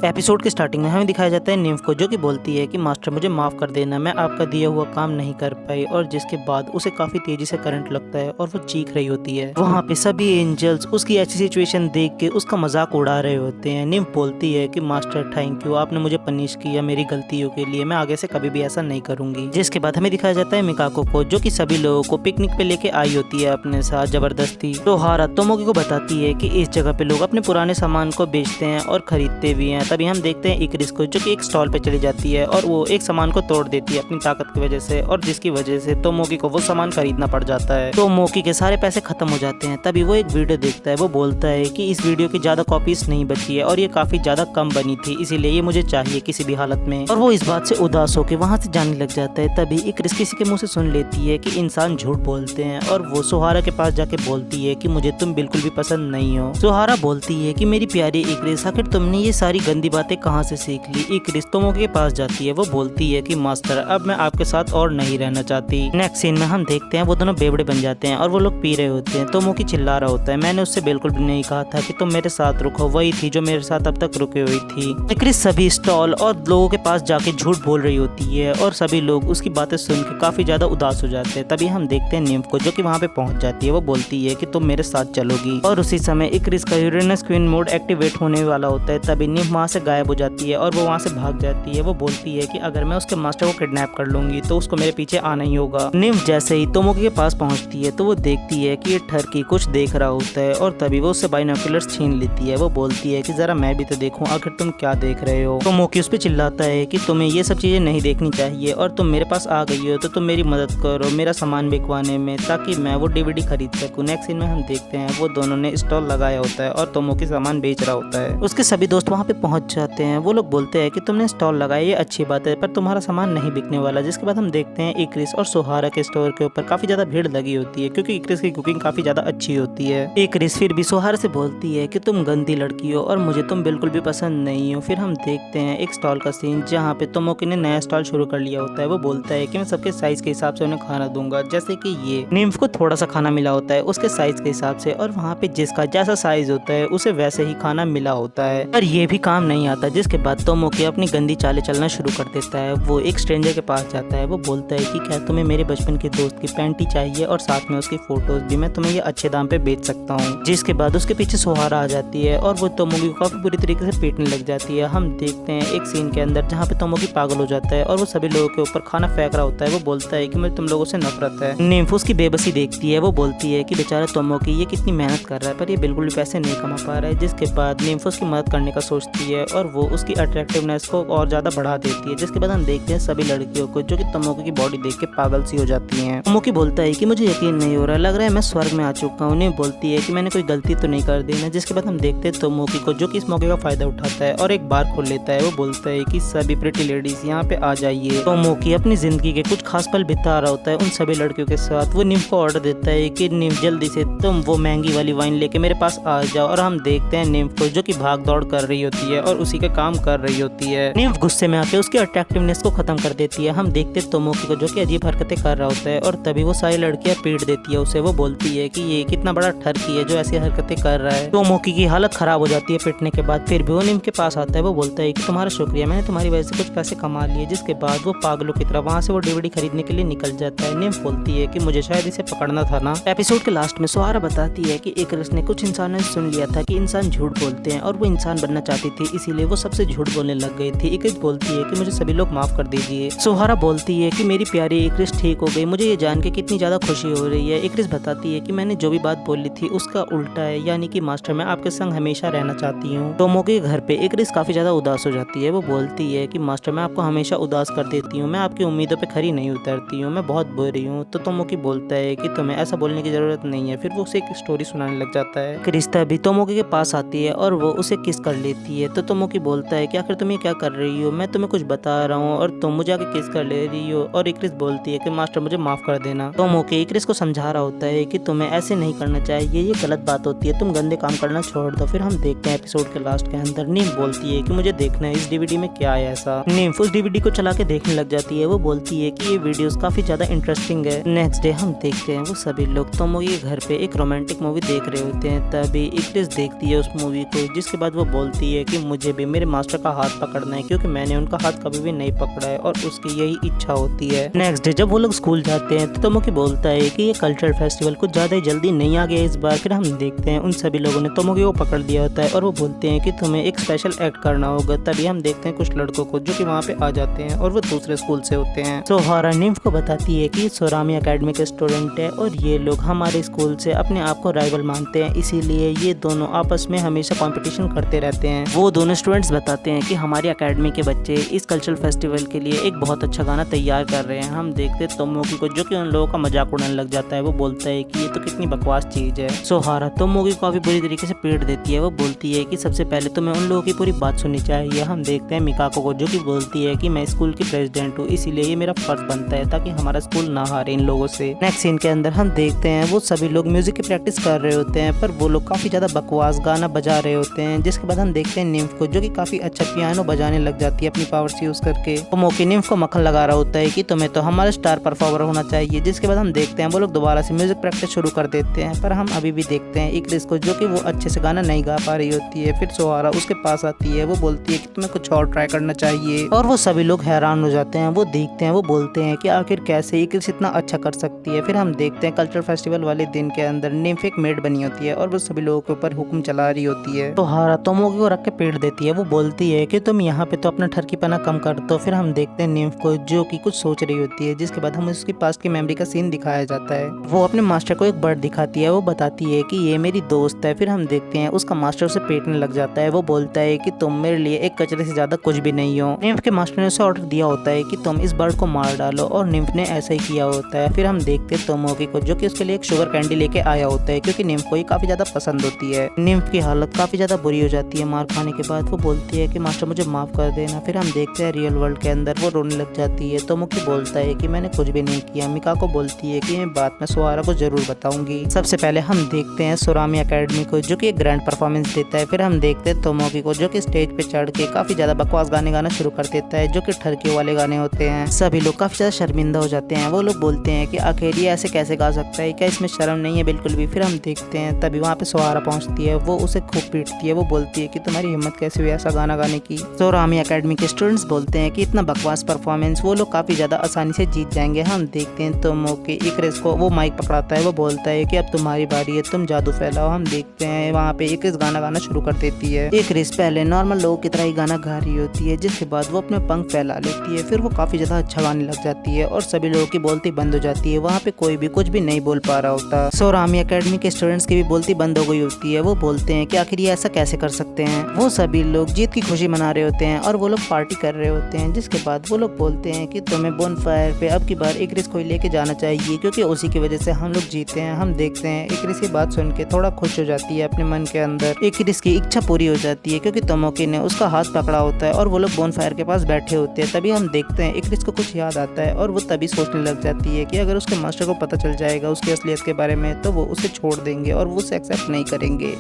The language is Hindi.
एपिसोड के स्टार्टिंग में हमें दिखाया जाता है निम्फ को, जो कि बोलती है कि मास्टर मुझे माफ कर देना, मैं आपका दिया हुआ काम नहीं कर पाई। और जिसके बाद उसे काफी तेजी से करंट लगता है और वो चीख रही होती है। वहाँ पे सभी एंजल्स उसकी ऐसी सिचुएशन देख के उसका मजाक उड़ा रहे होते हैं। निम्फ बोलती है कि मास्टर थैंक यू, आपने मुझे पनिश किया मेरी गलतियों के लिए, मैं आगे से कभी भी ऐसा नहीं करूंगी। जिसके बाद हमें दिखाया जाता है मिकाको को, जो कि सभी लोगों को पिकनिक पे लेके आई होती है अपने साथ जबरदस्ती। तो हारा तोमोकी को बताती है कि इस जगह पे लोग अपने पुराने सामान को बेचते हैं और खरीदते भी हैं। तभी हम देखते हैं इक्रिस को, जो कि एक स्टॉल पे चली जाती है और वो एक सामान को तोड़ देती है अपनी ताकत की वजह से, और जिसकी वजह से तोमोकी को वो सामान खरीदना पड़ जाता है। तोमोकी के सारे पैसे खत्म हो जाते हैं। तभी वो एक वीडियो देखता है, वो बोलता है कि इस वीडियो की ज्यादा कॉपीज नहीं बची है और ये काफी ज्यादा कम बनी थी, इसीलिए ये मुझे चाहिए किसी भी हालत में। और वो इस बात से उदास होकर वहाँ से जाने लग जाता है। तभी इक्रिस किसी के मुंह से सुन लेती है कि इंसान झूठ बोलते हैं, और वो सुहारा के पास जाके बोलती है कि मुझे तुम बिल्कुल भी पसंद नहीं हो। सुहारा बोलती है कि मेरी प्यारी इक्रिस, आखिर तुमने ये सारी गंदी बातें कहाँ से सीख ली। इक्रिस तोमोकी के पास जाती है, वो बोलती है कि मास्टर अब मैं आपके साथ और नहीं रहना चाहती। नेक्स्ट सीन में हम देखते हैं वो दोनों बेवड़े बन जाते हैं और वो लोग पी रहे होते हैं। तोमोकी चिल्ला रहा होता है, मैंने उससे बिल्कुल भी नहीं कहा था कि तुम मेरे साथ रुको, वही थी जो मेरे साथ अब तक रुकी हुई थी। इक्रिस सभी स्टॉल और लोगों के पास जाके झूठ बोल रही होती है और सभी लोग उसकी बातें सुन के काफी ज्यादा उदास हो जाते हैं। तभी हम देखते हैं निम्फ को, जो कि वहाँ पे पहुंच जाती है। वो बोलती है कि तुम मेरे साथ चलोगी, और उसी समय इक्रिस का यूरेनस क्वीन मोड एक्टिवेट होने वाला होता है। तभी निम्फ वहाँ से गायब हो जाती है और वो वहाँ से भाग जाती है। वो बोलती है कि अगर मैं उसके मास्टर को किडनैप कर लूंगी तो उसको मेरे पीछे आना ही होगा। निम्फ जैसे ही तोमोकी के पास पहुंचती है तो वो देखती है कि ये ठरकी कुछ देख रहा होता है, और तभी वो उससे बाइनोकुलर्स छीन लेती है। वो बोलती है कि जरा मैं भी तो देखूं आखिर तुम क्या देख रहे हो। तोमोकी उस पर चिल्लाता है कि तुम्हें ये सब चीजें नहीं देखनी चाहिए, और तुम मेरे पास आ गई हो तो तुम मेरी मदद करो मेरा सामान बिकवाने में, ताकि मैं वो डीवीडी खरीद सकूं। नेक्स्ट सीन में हम देखते हैं वो दोनों ने स्टॉल लगाया होता है और तोमोकी सामान बेच रहा होता है। उसके सभी दोस्त वहाँ पे पहुंच जाते हैं। वो लोग बोलते हैं कि तुमने स्टॉल लगाया ये अच्छी बात है, पर तुम्हारा सामान नहीं बिकने वाला। जिसके बाद हम देखते हैं इक्रिस और सुहारा के स्टोर के ऊपर काफी ज्यादा भीड़ लगी होती है, क्योंकि इक्रिस की कुकिंग काफी ज्यादा अच्छी होती है। इक्रिस फिर भी सुहारा से बोलती है कि तुम गंदी लड़की हो और मुझे तुम बिल्कुल भी पसंद नहीं हो। फिर हम देखते हैं एक स्टॉल का सीन, जहाँ पे तोमोकी ने नया स्टॉल शुरू कर लिया होता है। वो बोलता है कि मैं सबके साइज के हिसाब से उन्हें खाना दूंगा, जैसे कि ये निम्फ को थोड़ा सा खाना मिला होता है उसके साइज के हिसाब से, और वहाँ पे जिसका जैसा साइज होता है उसे वैसे ही खाना मिला होता है। पर ये भी काम नहीं आता। जिसके बाद तोमोकी अपनी गंदी चालें चलना शुरू कर देता है। वो एक स्ट्रेंजर के पास जाता है। वो बोलता है कि क्या तुम्हें मेरे बचपन के दोस्त की पैंटी चाहिए और साथ में उसकी फोटोज भी, मैं तुम्हें ये अच्छे दाम पे बेच सकता हूँ। जिसके बाद उसके पीछे सुहारा आ जाती है और वो तोमोकी को काफी बुरी तरीके से पीटने लग जाती है। हम देखते हैं एक सीन के अंदर जहाँ पे तोमोकी पागल हो जाता है और वो सभी लोगों के ऊपर खाना फेंक रहा होता है। वो बोलता है कि मुझे तुम लोगों से नफरत है। निम्फ उसकी बेबसी देखती है। वो बोलती है कि बेचारा तोमोकी ये कितनी मेहनत कर रहा है पर ये बिल्कुल भी पैसे नहीं कमा पा रहा है। जिसके बाद निम्फ उसकी मदद करने का सोचती है और वो उसकी अट्रैक्टिवनेस को और ज्यादा बढ़ा देती है। जिसके बाद हम देखते हैं सभी लड़कियों को, जो कि तोमोकी की बॉडी देख के पागल सी हो जाती हैं। तोमोकी बोलता है कि मुझे यकीन नहीं हो रहा, लग रहा है मैं स्वर्ग में आ चुका हूँ। निम्फ बोलती है कि मैंने कोई गलती तो नहीं कर दी ना। जिसके बाद हम देखते हैं तोमोकी को, जो कि इस मौके का फायदा उठाता है और एक बार खोल लेता है। वो बोलता है कि सभी प्रिटी लेडीज यहाँ पे आ जाइए। तोमोकी अपनी जिंदगी के कुछ खास पल बिता रहा होता है उन सभी लड़कियों के साथ। वो निम्फ को ऑर्डर देता है कि निम्फ जल्दी से तुम वो महंगी वाली वाइन लेके मेरे पास आ जाओ। और हम देखते हैं निम्फ को, जो कि भाग दौड़ कर रही होती है और उसी का काम कर रही होती है। निम्फ गुस्से में आके उसकी अट्रैक्टिवनेस को खत्म कर देती है। हम देखते हैं तोमोकी को, जो कि अजीब हरकतें कर रहा होता है, और तभी वो सारी लड़कियां पीट देती है उसे। वो बोलती है कि ये कितना बड़ा ठरकी है जो ऐसी हरकतें कर रहा है। तोमोकी की हालत खराब हो जाती है पीटने के बाद। फिर भी वो निम्फ के पास आता है। वो बोलता है कि तुम्हारा शुक्रिया, मैंने तुम्हारी वजह से कुछ पैसे कमा लिए। जिसके बाद वो पागलों की तरह वहाँ से वो डीवीडी खरीदने के लिए निकल जाता है। निम्फ बोलती है कि मुझे शायद इसे पकड़ना था ना। एपिसोड के लास्ट में सुहारा बताती है कि इक्रिस ने कुछ इंसानों से सुन लिया था कि इंसान झूठ बोलते हैं और वो इंसान बनना चाहती थी, इसीलिए वो सबसे झूठ बोलने लग गई थी। इक्रिस बोलती है कि मुझे सभी लोग माफ कर दीजिए। सुहारा बोलती है कि मेरी प्यारी इक्रिस ठीक हो गई, मुझे ये जान के कितनी ज्यादा खुशी हो रही है। इक्रिस बताती है कि मैंने जो भी बात बोली थी उसका उल्टा है, यानी कि मास्टर मैं आपके संग हमेशा रहना चाहती हूँ। तोमोकी के घर पे इक्रिस काफी ज्यादा उदास हो जाती है। वो बोलती है कि मास्टर मैं आपको हमेशा उदास कर देती हूँ, मैं आपकी उम्मीदों पे खरी नहीं उतरती हूँ, मैं बहुत बुरी हूँ। तो तोमोकी बोलता है कि तुम्हें ऐसा बोलने की जरूरत नहीं है। फिर वो उसे एक स्टोरी सुनाने लग जाता है। क्रिस्टा भी तोमोकी के पास आती है और वो उसे किस कर लेती है। तो तोमोकी बोलता है कि आखिर तुम ये क्या कर रही हो, मैं तुम्हें कुछ बता रहा हूँ और तुम मुझे आके किस कर ले रही हो। और इक्रिस बोलती है कि मास्टर मुझे माफ कर देना। तोमोकी इक्रिस को समझा रहा होता है कि तुम्हें ऐसे नहीं करना चाहिए, ये गलत बात होती है, तुम गंदे काम करना छोड़ दो। फिर हम देखते हैं एपिसोड के लास्ट के अंदर निम्फ बोलती है कि मुझे देखना है इस डीवीडी में क्या है ऐसा। निम्फ उस डीवीडी को चला के देखने लग जाती है। वो बोलती है कि ये वीडियोस काफी ज्यादा इंटरेस्टिंग है। नेक्स्ट डे हम देखते हैं वो सभी लोग तोमोकी के घर पे एक रोमांटिक मूवी देख रहे होते हैं। तभी इक्रिस देखती है उस मूवी को, जिसके बाद वो बोलती है कि मुझे भी मेरे मास्टर का हाथ पकड़ना है क्योंकि मैंने उनका हाथ कभी भी नहीं पकड़ा है और उसकी यही इच्छा होती है। नेक्स्ट डे जब वो लोग स्कूल जाते हैं तो तोमोकी बोलता है कि ये कल्चरल फेस्टिवल कुछ ज़्यादा ही जल्दी नहीं आ गया इस बार। फिर हम देखते हैं उन सभी लोगों ने तोमोकी को पकड़ लिया होता है और वो बोलते हैं कि तुम्हें एक स्पेशल एक्ट करना होगा। तभी हम देखते हैं कुछ लड़कों को जो कि वहाँ पे आ जाते हैं और वो दूसरे स्कूल से होते हैं। सोहारा निम्फ को बताती है कि सोरामी अकेडमी के स्टूडेंट है और ये लोग हमारे स्कूल से अपने आप को राइवल मानते हैं, इसीलिए ये दोनों आपस में हमेशा कंपटीशन करते रहते हैं। वो दोनों स्टूडेंट्स बताते हैं कि हमारी अकेडमी के बच्चे इस कल्चरल फेस्टिवल के लिए एक बहुत अच्छा गाना तैयार कर रहे हैं। हम देखते तोमोकी को जो कि उन लोगों का मजाक उड़ाने लग जाता है। वो बोलता है कि ये तो कितनी बकवास चीज है। सोहारा तोमोकी को काफी बुरी तरीके से पीट देती है। वो बोलती है कि सबसे पहले तुम्हें उन लोगों की पूरी बात सुननी चाहिए। हम देखते हैं मिकाको को जो कि बोलती है कि मैं स्कूल की प्रेसिडेंट हूँ, इसीलिए ये मेरा फर्ज बनता है ताकि हमारा स्कूल ना हारे इन लोगों से। नेक्स्ट सीन के अंदर हम देखते हैं वो सभी लोग म्यूजिक की प्रैक्टिस कर रहे होते हैं पर वो लोग काफी ज्यादा बकवास गाना बजा रहे होते हैं। जिसके बाद हम देखते हैं निम्फ को जो कि काफी अच्छा पियानो बजाने लग जाती है अपनी पावर्स यूज करके। तोमोकी निम्फ को मक्खन लगा रहा होता है कि तुम्हें तो हमारा स्टार परफॉर्मर होना चाहिए। जिसके बाद हम देखते हैं वो लोग दोबारा से म्यूजिक प्रैक्टिस शुरू कर देते हैं पर हम अभी भी देखते हैं इक्रिस को जो कि वो अच्छे से गाना नहीं गा पा रही होती है। फिर सोहारा उसके पास आती है। वो बोलती है कि तुम्हें कुछ और ट्राई करना चाहिए और वो सभी लोग हैरान हो जाते हैं। वो देखते हैं, वो बोलते हैं कि आखिर कैसे इक्रिस इतना अच्छा कर सकती है। फिर हम देखते हैं कल्चरल फेस्टिवल वाले दिन के अंदर निम्फ एक मेड बनी होती है और वो सभी लोगों के ऊपर हुक्म चला रही होती है। सोहारा तोमोकी को रख के पीट देती है। वो बोलती है कि तुम यहाँ पे तो अपना ठरकीपना कम कर दो। फिर हम देखते हैं निम्फ को जो कि कुछ सोच रही होती है। जिसके बाद हमें उसकी पास्ट की मेमोरी का सीन दिखाया जाता है। वो अपने मास्टर को एक बर्ड दिखाती है। वो बताती है कि ये मेरी दोस्त है। फिर हम देखते हैं उसका मास्टर उसे पेटने लग जाता है। वो बोलता है कि तुम मेरे लिए एक कचरे से ज्यादा कुछ भी नहीं हो। निम्फ के मास्टर ने उसे ऑर्डर दिया होता है कि तुम इस बर्ड को मार डालो और निम्फ ने ऐसा ही किया होता है। फिर हम देखते हैं तोमोकी को जो कि उसके लिए एक शुगर कैंडी लेके आया होता है क्योंकि निम्फ को ये काफी ज्यादा पसंद होती है। निम्फ की हालत काफी ज्यादा बुरी हो जाती है मार खाने के बाद। वो बोलती है कि मास्टर मुझे माफ कर देना। फिर हम देखते हैं रियल वर्ल्ड के अंदर वो रोने लग जाती है। तोमोकी बोलता है कि मैंने कुछ भी नहीं किया। मिकाको बोलती है कि ये बात मैं सोहारा को जरूर बताऊंगी। सबसे पहले हम देखते हैं सोरामी अकेडमी को जो कि एक ग्रैंड परफॉर्मेंस देता है। फिर हम देखते हैं तोमोकी को जो कि स्टेज पे चढ़ के काफी ज्यादा बकवास गाने गाना शुरू कर देता है जो कि ठरकी वाले गाने होते हैं। सभी लोग काफी ज्यादा शर्मिंदा हो जाते हैं। वो लोग बोलते हैं कि आखिर ये ऐसे कैसे गा सकता है, क्या इसमें शर्म नहीं है बिल्कुल भी। फिर हम देखते हैं तभी वहाँ पे सोहारा पहुंचती है। वो उसे खूब पीटती है। वो बोलती है कि तुम्हारी हिम्मत कैसे हुई ऐसा गाना गाने की। सोरामी अकेडमी के स्टूडेंट्स बोलते हैं कि इतना बकवास परफॉर्मेंस वो लोग काफी ज्यादा आसानी से जीत जाएंगे। हम देखते हैं तोमोकी इक्रिस को वो माइक पकड़ाता है। वो बोलता है कि अब तुम्हारी बारी है, तुम जादू फैलाओ। हम देखते हैं वहाँ पे इक्रिस गाना गाना शुरू कर देती है। इक्रिस पहले नॉर्मल लोगों की तरह ही गाना गा रही होती है। जिसके बाद वो अपने पंख फैला लेती है। फिर वो काफी ज्यादा अच्छा गाने लग जाती है और सभी लोगों की बोलती बंद हो जाती है। वहाँ पे कोई भी कुछ भी नहीं बोल पा रहा होता। सोरामी अकेडमी के स्टूडेंट्स की भी बोलती बंद हो गई होती है। वो बोलते हैं कि आखिर ये ऐसा कैसे कर सकते हैं। वो सभी लोग जीत की खुशी मना रहे होते हैं और वो लोग पार्टी कर रहे होते हैं। जिसके बाद वो लोग बोलते हैं कि तुम्हें बोनफायर पे अब की बार इक्रिस को लेके जाना चाहिए क्योंकि उसी की वजह से हम लोग जीते हैं। हम देखते हैं इक्रिस की बात सुन के थोड़ा खुश हो जाती है अपने मन के अंदर। इक्रिस की इच्छा पूरी हो जाती है क्योंकि तोमोकी ने उसका हाथ पकड़ा होता है और वो लोग बोनफायर के पास बैठे होते हैं। तभी हम देखते हैं इक्रिस को कुछ याद आता है और वो तभी सोचने लग जाती है कि अगर उसके मास्टर को पता चल जाएगा उसकी असलियत के बारे में तो वो उसे छोड़ देंगे और वो उसे एक्सेप्ट नहीं करेंगे।